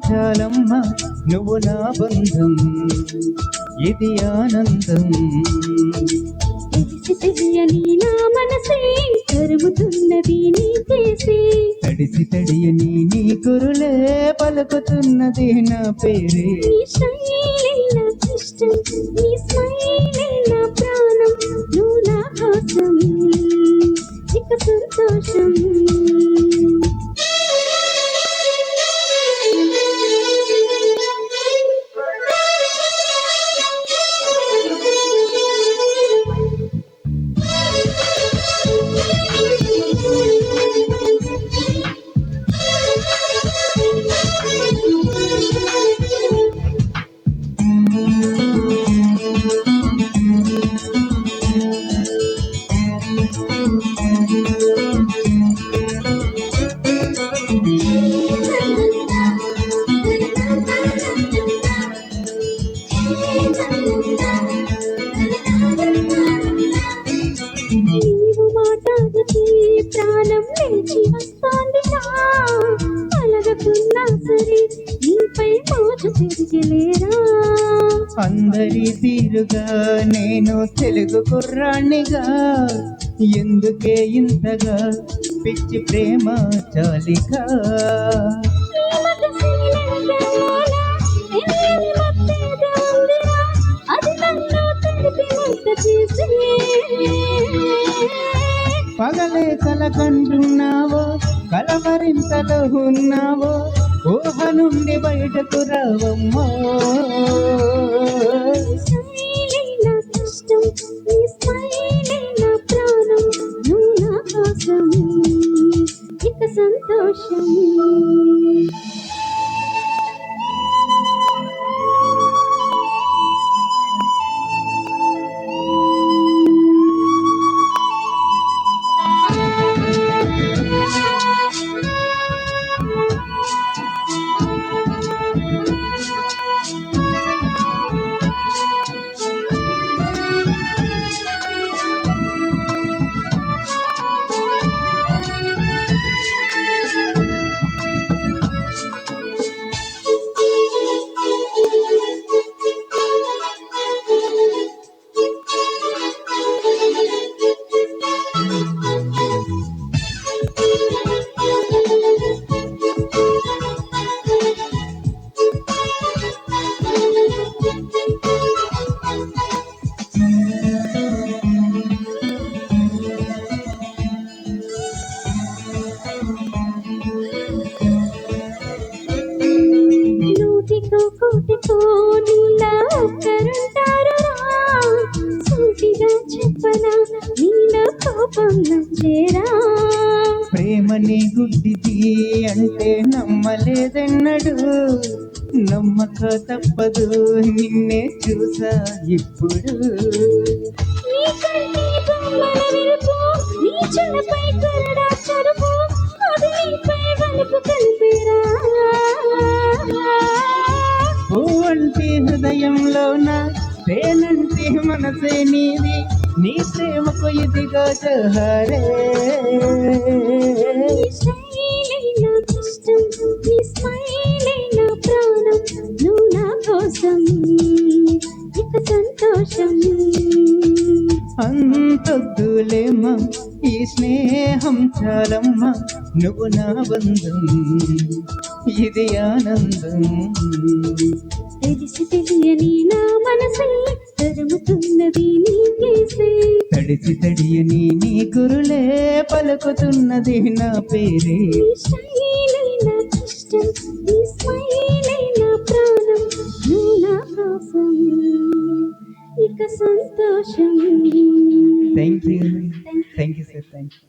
చాలమ్మా నువ్వు నా బంధం, ఇది ఆనందం. తెలిసి తెలియని నా మనసే తరుముతున్నది నీ చేసే, తడిసి తడియని నీ కురులే పలుకుతున్నది నా పేరే. నీ శైలే నాకిష్టం, నీ స్మైలే నా ప్రాణం, నువ్వు నా కోసం ఇక సంతోషం. నీవు మాట్లాడితే ప్రాణం లేచి వస్తోందిగా, అలగకున్నా సరే నీపై మోజు తిరిగలేరా. అందరి తీరుగా నేను తెలుగు కుర్రాణిగా, ఎందుకే ఇంతగా పిచ్చి ప్రేమ చాలిగా. పగలే కలకంటున్నావో కలవరింతలో ఉన్నావో, ఊహ నుండి బయటకు రావమ్మో. ఇక సంతోషం. కోటితో నీలా ఒక్కరుంటారురా, సూటిగా చెప్పనా నీలో కోపం నచ్చేరా. ప్రేమని గుడ్డిది అంటే నమ్మలేదన్నడు, నమ్మక తప్పదు నిన్నే చూసా ఇప్పుడు. నీ కంటి బొమ్మల విరుపు, నీ చెలపై కరడా చరుపు, అది నీపై వలుపు కలిపేరా. ఓంటి హృదయంలోన తేనంటి మనసే నీది, నీ ప్రేమకు ఇదిగా జోహారే. నీ శైలే నాకిష్టం, నీ స్మైలే నా ప్రాణం, నువ్వు నా కోసం ఇక సంతోషం. అంతొద్దులేమ్మా ఈ స్నేహం చాలమ్మా నువ్వు నా బంధం, ఇది ఆనందం. తెలిసి తెలియని నా మనసే తరుముతున్నది నీ కేసే, తడిసి తడియని నీ కురులే పలుకుతున్నది నా పేరే. నీ శైలే నాకిష్టం, నీ స్మైలే నా ప్రాణం, నువ్వు నా కోసం ఇక సంతోషం. Thank you sir, thank you.